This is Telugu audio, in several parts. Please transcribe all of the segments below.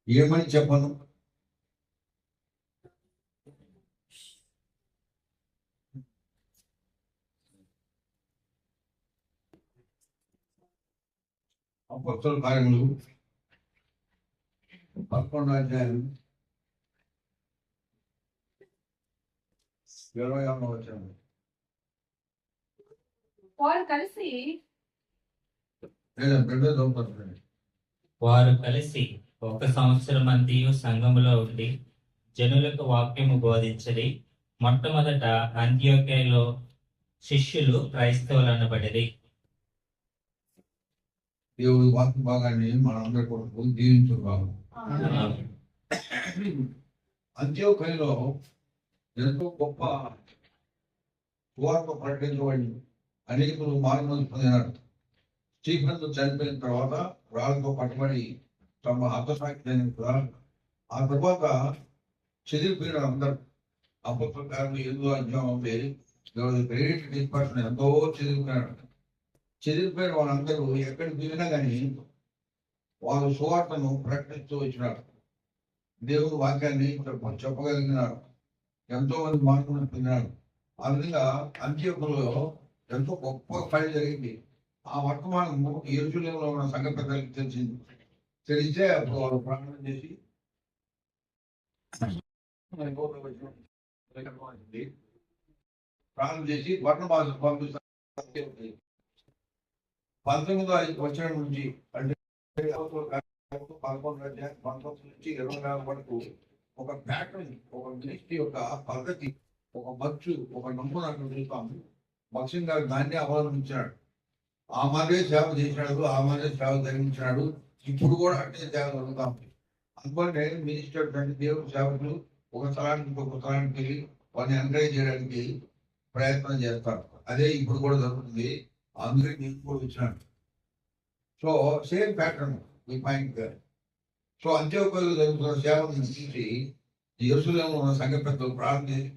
ఏమని చెప్పను? అపొస్తలుల కార్యములు 11వ అధ్యాయం 26వ వచనం. వారు కలిసి 1 సంవత్సరం అంతయు సంఘములో ఉండి జనులకు వాక్యము బోధించడి. మొట్టమొదట అంత్యోక్యలో శిష్యులు క్రైస్తవులు అనబడిరి. దేవుడి వాక్య భాగాన్ని మనందరి కొరకు దీవించుకున్నాము. అంత్యోక్యలో ఎంతో గొప్ప సువార్త ప్రకటించబడి అనేకులు మారుమనసు పొందినారు. స్టీఫెన్ చనిపోయిన తర్వాత రాళ్ళతో పట్టుబడి తమ హతసాక్షి కూడా ఆ తర్వాత చెదిరిపోయినారు అందరు. అపొస్తలుల కార్యములు 8వ అధ్యాయం గ్రేట్ డిస్పర్షన్, ఎంతో చెదిరిపోయిన వాళ్ళందరూ ఎక్కడికి వెళ్ళినా కానీ వాళ్ళు సువార్తను ప్రకటిస్తూ వచ్చినారు. దేవుని వాక్యాన్ని చెప్పగలిగినారు. ఎంతో మంది మార్పులు పొందినారు. ఆ విధంగా అంత్యోక్యలో ఎంతో గొప్ప పని జరిగింది. ఆ వర్తమానము యెరూషలేములో ఉన్న సంఘ పెద్దలకు తెలిస్తే అప్పుడు వాళ్ళు ప్రార్థన చేసి బర్నబాను పంపిస్తారు. 19వ వచనం నుంచి అంటే 11వ అధ్యాయం 19 నుంచి 24 వరకు ఒక ప్యాటర్న్, ఒక మినిస్ట్రీ యొక్క పద్ధతి, ఒక బచ్చు, ఒక నమూనా చూస్తాము. భక్సింగ్ గారు దాన్ని అవలంబించాడు. ఆ మాదిరే సేవ చేసినాడు, ఆ మాదిరే సేవ జరిగించినాడు. ఇప్పుడు కూడా అంటే సేవ జరుగుతాం. అందువల్లనే మినిస్టర్స్ అంటే దేవుడు సేవకులు ఒక స్థలానికి ఇంకొక స్థలానికి వెళ్ళి వారిని ఎంకరేజ్ చేయడానికి ప్రయత్నం చేస్తారు. అదే ఇప్పుడు కూడా జరుగుతుంది. అందరికీ నేను కూడా వచ్చినాడు. సో సేమ్ ప్యాటర్న్ ఈ పాయింట్. సో అంత్యోక్యలో జరుగుతున్న సేవను చూసి యెరూషలేములో ఉన్న సంఘ పెద్దలు ప్రార్థన చేసి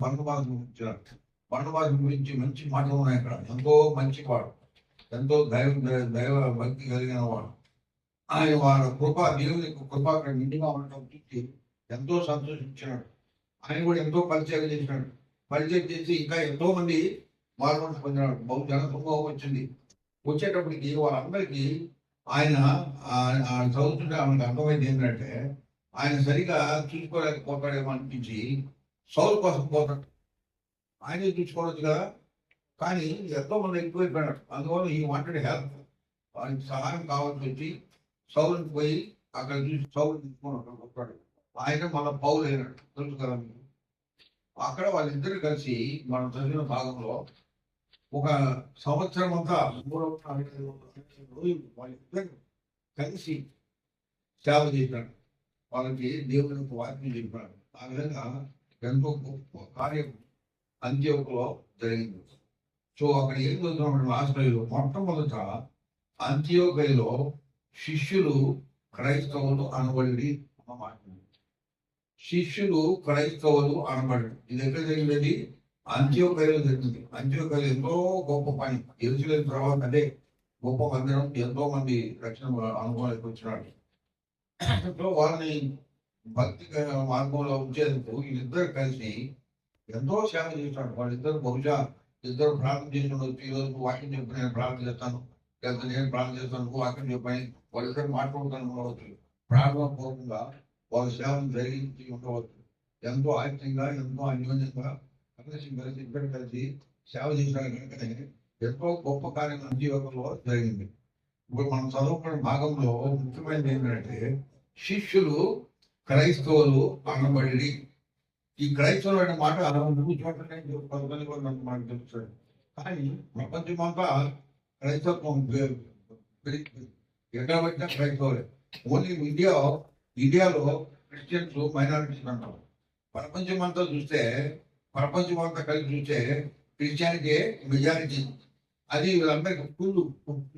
బర్నబాను గురించి మంచి మాటలు ఉన్నాయి అక్కడ. ఎంతో మంచివాడు, ఎంతో దైవ భక్తి కలిగిన వాడు. ఆయన వారి దేవుని కృప అక్కడ నిండుగా ఉండటం చూసి ఎంతో సంతోషించినాడు. ఆయన కూడా ఎంతో పరిచయం చేసినాడు. పరిచయం చేసి ఇంకా ఎంతో మంది మార్పులు పొందినాడు. బహు జన సమూహం వచ్చింది. వచ్చేటప్పటికి వాళ్ళందరికీ ఆయన చదువుతుంటే ఆమెకు అర్థమైంది ఏంటంటే ఆయన సరిగా చూసుకోలేకపోతాడేమో అనిపించి సౌలు కోసం పోతాడు. ఆయనే చూసుకోవచ్చు కదా, కానీ ఎంతో మంది ఎక్కువైపోయినాడు. అందువల్ల ఈ వాంటెడ్ హెల్ప్, వారికి సహాయం కావాల్సి వచ్చి సౌలుని పోయి అక్కడ చూసి సౌలు తీసుకొని అక్కడ వస్తాడు. ఆయన మళ్ళీ పౌలు అయినాడు, తెలుసు కదా మీకు. అక్కడ వాళ్ళిద్దరు కలిసి మనం చదివిన భాగంలో ఒక సంవత్సరం అంతా 365 రోజులు వాళ్ళిద్దరు కలిసి సేవ చేశాడు. వాళ్ళకి దేవుని వాక్యం చెప్పాడు. ఆ విధంగా ఎంతో గొప్ప కార్యం అంత్యోక్యలో జరిగింది. సో అక్కడ ఏం చదువుతున్నాం ఆశ్రయంలో మొట్టమొదట అంత్యోక్యలో శిష్యులు క్రైస్తవులు అనబడి అన్నమాట. శిష్యులు క్రైస్తవులు అనబడి ఇది ఎక్కడ జరిగింది? అంత్యోక్యలో జరిగింది. అంత్యోక్యలో ఎంతో గొప్ప పని. యెరూషలేము తర్వాత అదే గొప్ప మందిరం, ఎంతో మంది రక్షణ అనుభవానికి వచ్చినాడు. వాళ్ళని భక్తి మార్గంలో ఉంచేందుకు వీళ్ళిద్దరు కలిసి ఎంతో సేవ చేస్తాడు. వాళ్ళిద్దరు బహుశా ఇద్దరు ప్రార్థన చేసిన ఈరోజు వాక్యం చెప్పి నేను ప్రార్థన చేస్తాను, లేదా నేను ప్రార్థన చేస్తాను, వాక్యం చెప్పని వాళ్ళిద్దరు మాట్లాడుతాను ఉండవచ్చు. ప్రార్థన పూర్వకంగా వాళ్ళ సేవను జరిగించి ఉండవచ్చు. ఎంతో ఆత్మీయంగా, ఎంతో అన్యోన్యంగా కలిసి ఇద్దరు కలిసి సేవ చేశారు కనుకనే ఎంతో గొప్ప కార్యం అంత్యోక్యలో జరిగింది. ఇప్పుడు మనం చదువుకున్న భాగంలో ముఖ్యమైనది ఏంటంటే శిష్యులు క్రైస్తవులు అనబడి. ఈ క్రైస్తవులు అనే మాట చోట్ల మనకు తెలుస్తుంది. కానీ ప్రపంచమంతా క్రైస్తవం ఎక్కడ వచ్చినా క్రైస్తవులే. ఓన్లీ ఇండియాలో క్రిస్టియన్స్ మైనారిటీస్ అంటారు. ప్రపంచమంతా ప్రపంచమంతా కలిసి చూస్తే క్రిస్టియానిటీ మెజారిటీ. అది వీళ్ళందరికీ ఫుల్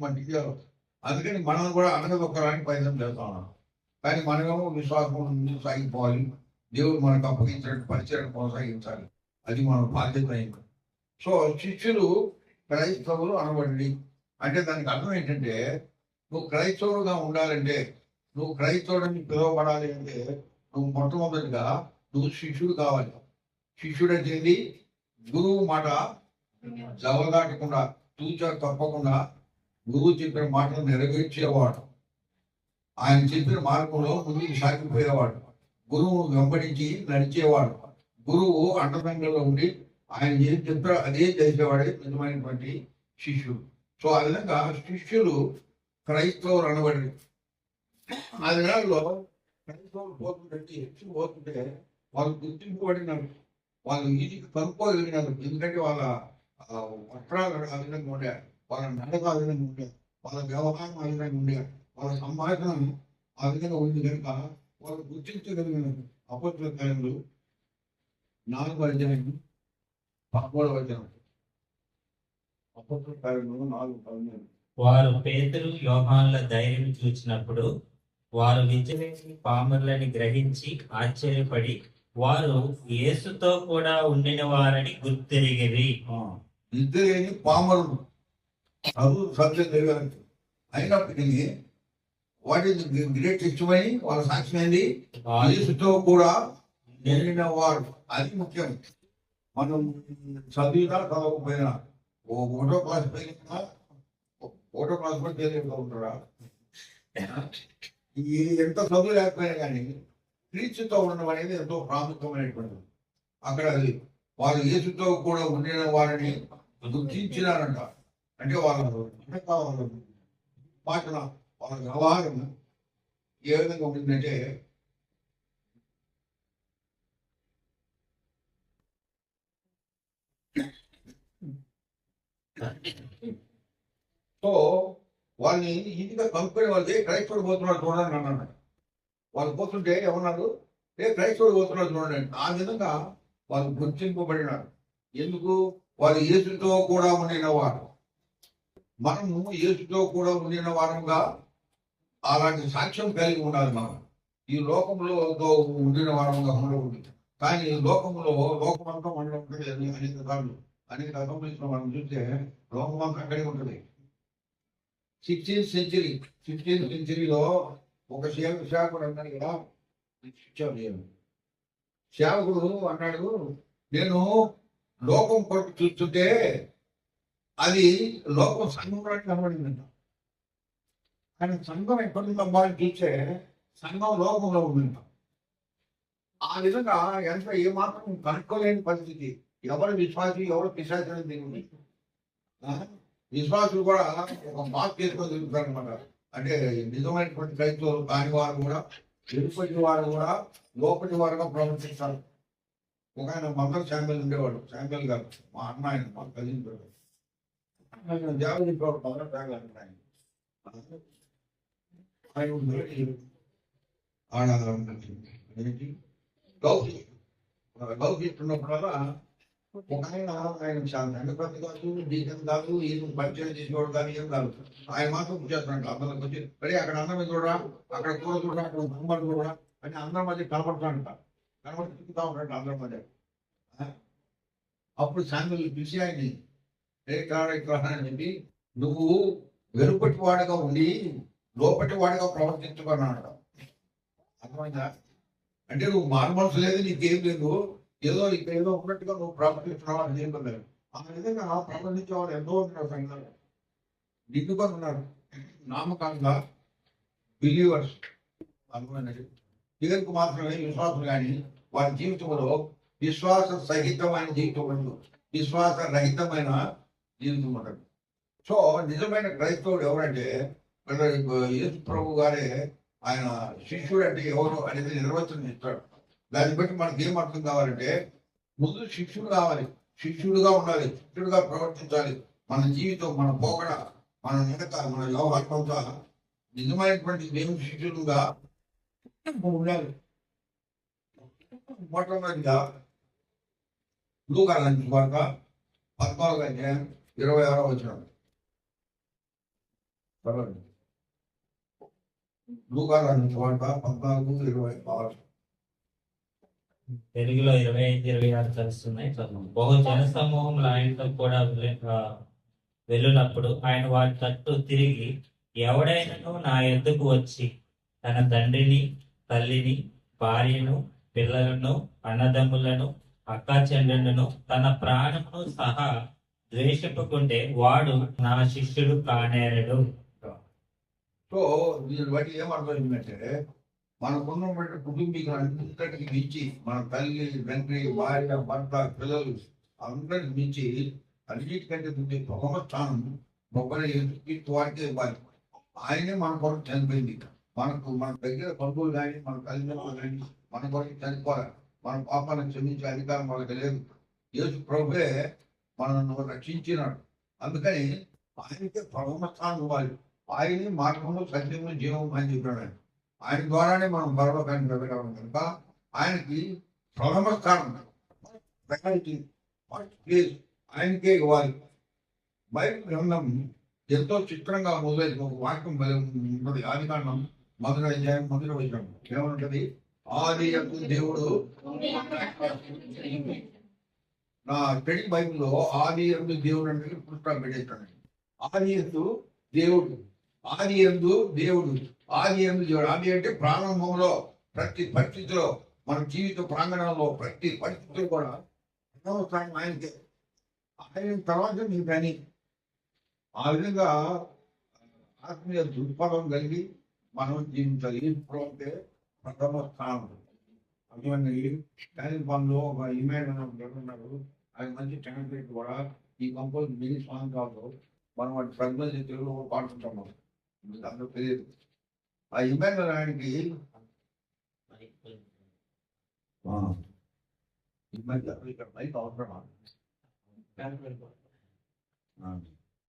మన ఇండియాలో. అందుకని మనం కూడా అనగదొక్కడానికి ప్రయత్నం చేస్తా ఉన్నాం. కానీ మనమేమో విశ్వాసం సాగిపోవాలి, దేవుడు మనకు అప్పగించిన పరిచయం కొనసాగించాలి. అది మన బాధ్యత అయింది. సో శిష్యులు క్రైస్తవులు అనబడి అంటే దానికి అర్థం ఏంటంటే నువ్వు క్రైస్తవుడుగా ఉండాలంటే, నువ్వు క్రైస్తవుడిని పిలువబడాలి అంటే నువ్వు మొట్టమొదటిగా నువ్వు శిష్యుడు కావాలి. శిష్యుడు అంటే ఏంటి? గురువు మాట జవదాటకుండా, తూచా తప్పకుండా గురువు చెప్పిన మాటలు నెరవేర్చేవాడు. ఆయన చెప్పిన మార్గంలో ముందుకు సాగిపోయేవాడు. గురువు వెంబడించి నడిచేవాడు. గురువు అండదండలో ఉండి ఆయన ఏం చెప్తారో అదే చేసేవాడే నిజమైనటువంటి శిష్యుడు. సో ఆ విధంగా శిష్యులు క్రైస్తవులు అనబడి ఆ దినాల్లో క్రైస్తవులు పోతుంటే ఎక్కువ పోతుంటే వాళ్ళు గుర్తింపబడినారు, వాళ్ళు ఈజీకి కనుక్కోగలిగినారు. ఎందుకంటే వాళ్ళ వస్త్రాలు ఆ విధంగా ఉండారు, వాళ్ళ నడక ఆ విధంగా ఉండారు, వాళ్ళ వ్యవహారం ఆ విధంగా ఉండారు, వాళ్ళ సంభాషణ ఆ విధంగా ఉంది కనుక వాళ్ళు గుర్తించగలిగినారు. అపోస్తలుల కార్యములు 4వ అధ్యాయం 13వ వచనం. అపోస్తలుల కార్యములు 4:13. వారు పేతురు యోహానుల ధైర్యం చూచినప్పుడు వారు విజయలేని పామరులని గ్రహించి ఆశ్చర్యపడి వారు యేసుతో కూడా ఉండిన వారని గుర్తెరిగిరి. ఇద్దరేని పామరులు చదువు సబ్జెక్ట్ తెలియాలి. అయినప్పటికీ వాటి గ్రేట్ ఇష్టమని వాళ్ళ సాక్ష్యం ఏంది? యేసుతో కూడా నిండిన వారు. అది ముఖ్యం. మనం చదివినా చదవకపోయినా ఒకటో క్లాస్ పోయినా ఒకటో క్లాస్ కూడా తెలియకుండా ఎంత చదువు లేకపోయినా కానీ క్రీస్తుతో ఉండడం అనేది ఎంతో ప్రాముఖ్యమైనటువంటిది. అక్కడ అది వాళ్ళు యేసుతో కూడా ఉండిన వారిని గుర్తించినారంట. అంటే వాళ్ళ పాటన వాళ్ళ వ్యవహారం ఏ విధంగా ఉంటుందంటే సో వాళ్ళని ఈజీగా కనుక్కొని వాళ్ళకి క్రైస్తవుడు పోతున్నాడు చూడండి అన్నాడు. వాళ్ళు పోతుంటే ఏమన్నారు? క్రైస్తవుడు పోతున్నాడు చూడండి. ఆ విధంగా వాళ్ళు గుర్తింపబడినారు. ఎందుకు? వాళ్ళు యేసుతో కూడా ఉండిన వారు. మనము యేసుతో కూడా ఉండిన వారంగా అలాంటి సాక్ష్యం కలిగి ఉండాలి. మనం ఈ లోకంలో ఉండిన వారంగా ఉండకూడదు. కానీ లోకంలో లోకమంతా మనలో ఉంటుంది. అనేక కాళ్ళు అనేక అకౌంట్లో మనం చూస్తే లోకమంతా అక్కడే ఉంటుంది. 16th సెంచరీలో ఒక సేవకుడు అన్నాడు కదా, సేవకుడు అన్నాడు, నేను లోకం కొరకు చూస్తుంటే అది లోకం సంఘంలో కనబడిందంట. కానీ సంఘం ఎక్కడుందమ్మా అని చూస్తే సంఘం లోకంలో ఉందంట. ఆ విధంగా ఎంత ఏమాత్రం కనుక్కోలేని పరిస్థితి. ఎవరు విశ్వాసి ఎవరు పిశాచి అనేది ఉంది. విశ్వాసులు కూడా ఒక మార్క్ చేసుకొని తిరుగుతారు అనమాట. అంటే నిజమైనటువంటి క్రైస్తవులు కాని వారు కూడా వెలుపటి వారు కూడా లోపటి వారుగా ప్రవర్తిస్తారు. ఒక ఆయన మదర్ శాంపిల్ ఉండేవాడు, శాంపిల్ గారు మా అన్న, ఆయన మా కజిన్ దేవజీ మదర్ శాంపిల్ అంటారు. గౌరవిస్తున్నప్పుడల్లా ఒక ఆయన సంఘపతి కాదు, డీజన్ కాదు, ఈయన పరిచయం చేసేవాడు కానీ ఏం కాదు. ఆయన మాత్రం చేస్తున్నాడు. అందరికి వచ్చి మరి అక్కడ అందరం చూడరా, అక్కడ కూర చూడరా, అక్కడ గుమ్మడి చూడరా అని అందరి మధ్య కనపడతాడంట. కనబడి తిరుగుతా ఉంటాడు అందరి మధ్య. అప్పుడు శాంతులు పిలిచి ఆయన్ని ఇక్కడ అని చెప్పి, నువ్వు వెలుపటి వాడుగా ఉండి లోపటి వాడుగా ప్రవర్తించుకున్నాడు. అర్థమైందా? అంటే నువ్వు మారుమనసు లేదు, నీకేం లేదు, ఏదో ఇక్కడ ఏదో ఉన్నట్టుగా నువ్వు ప్రవర్తిస్తున్నావు అని ఏం లేదు. ఆ విధంగా ప్రవర్తించే వాళ్ళు ఎంతో ఉన్నారు సంఘాలు, నిండుకొని ఉన్నారు. నామకాంగా బిలీవర్స్ అనుకున్నది ఇదకు మాత్రమే విశ్వాసులు. కానీ వారి జీవితంలో విశ్వాస సహితమైన జీవితం ఉండదు, విశ్వాస రహితమైన జీవితం ఉండదు. సో నిజమైన క్రైస్తవుడు ఎవరంటే యేసు ప్రభు గారే ఆయన శిష్యుడు అంటే ఎవరు అనేది నిర్వచనం ఇస్తాడు. దాన్ని బట్టి మనకి ఏం అర్థం కావాలంటే ముందు శిష్యుడు కావాలి, శిష్యుడుగా ఉండాలి, శిష్యుడుగా ప్రవర్తించాలి. మన జీవితం, మన పోకడ, మన నడక, మన వ్యవహారంతో నిజమైనటువంటి దేవుని శిష్యులుగా ఉండాలి. మొట్టమొదటిగా లూకా వార్త 14వ అధ్యాయం 26వ వచనం. లూకా వార్త 14:26. తెలుగులో 25-26 కలుస్తున్నాయి. బహు జన సమూహంలో ఆయనతో కూడా వెళ్ళినప్పుడు ఆయన వారి తట్టు తిరిగి, ఎవడైనను నా యొద్దకు వచ్చి తన తండ్రిని, తల్లిని, భార్యను, పిల్లలను, అన్నదమ్ములను, అక్కాచెల్లెళ్ళను, తన ప్రాణమును సహా ద్వేషింపకుంటే వాడు నా శిష్యుడు కానేరడు. సో దీన్ని బట్టి ఏమర్థమైందంటే మనకున్నటువంటి కుటుంబీకులంతటికి మించి మన తల్లి, తండ్రి, భార్య, భర్త, పిల్లలు అందరికి మించి అన్నిటికంటే ముందు ప్రథమ స్థానం గొప్పని యేసుక్రీస్తు వారికే ఇవ్వాలి. ఆయనే మన కొరకు చనిపోయింది. మన దగ్గర బంధువులు కానీ మన తల్లిదండ్రులు కానీ మన కొరకు చనిపోవాలి. మన పాపాలను క్షమించే అధికారం వాళ్ళకి లేదు. యేసు ప్రభువే మనల్ని రక్షించినాడు. అందుకని ఆయనకే ప్రథమ స్థానం ఇవ్వాలి. ఆయనే మార్గంలో, సత్యంలో, జీవం అని చెప్పాడు. ఆయన ద్వారానే మనం పరలోకానికి వెళ్ళగలం కనుక ఆయనకి ప్రథమ స్థానం, ప్రయారిటీ, ఫస్ట్ ప్లేస్ ఆయనకే ఇవ్వాలి. బైబిల్ గ్రంథం ఎంతో చిత్రంగా మొదలైన ఒక వాక్యం ఉంటుంది. ఆదికాండం 1వ అధ్యాయం 1వ వచనం ఏమంటది? ఆదియందు దేవుడు. నా స్టడీ బైబిల్లో ఆదియందు దేవుడు అంటే పుస్తకం పెట్టేస్తాను. ఆదియందు దేవుడు, ఆదియందు దేవుడు, ఆదియందు దేవుడు. ఆది అంటే ప్రారంభంలో ప్రతి పరిస్థితిలో, మన జీవిత ప్రాంగణంలో ప్రతి పరిస్థితులు కూడా స్థానం ఆయనకే. ఆయన తర్వాత మీ పని. ఆ విధంగా ఆత్మీయ దృక్పథం కలిగి మనం జీవించాలి. ఇప్పుడు అంటే ప్రథమ స్థానం. అటువంటి క్యాలిఫోర్నియాలో ఒక ఇమేజ్ ఉన్నారు. ఆయన మంచి ట్రాన్స్లేట్ కూడా ఈ కంపోజ్ మినీ సాంగ్ కాదు. మనం వాటి ప్రజల తెలుగులో పాడుతుంటాం. మనం అందరూ తెలియదు. ఆ ఇమేజ్ ఆయనకి ఇమేజ్ ఇక్కడ మైక్ అవసరమా?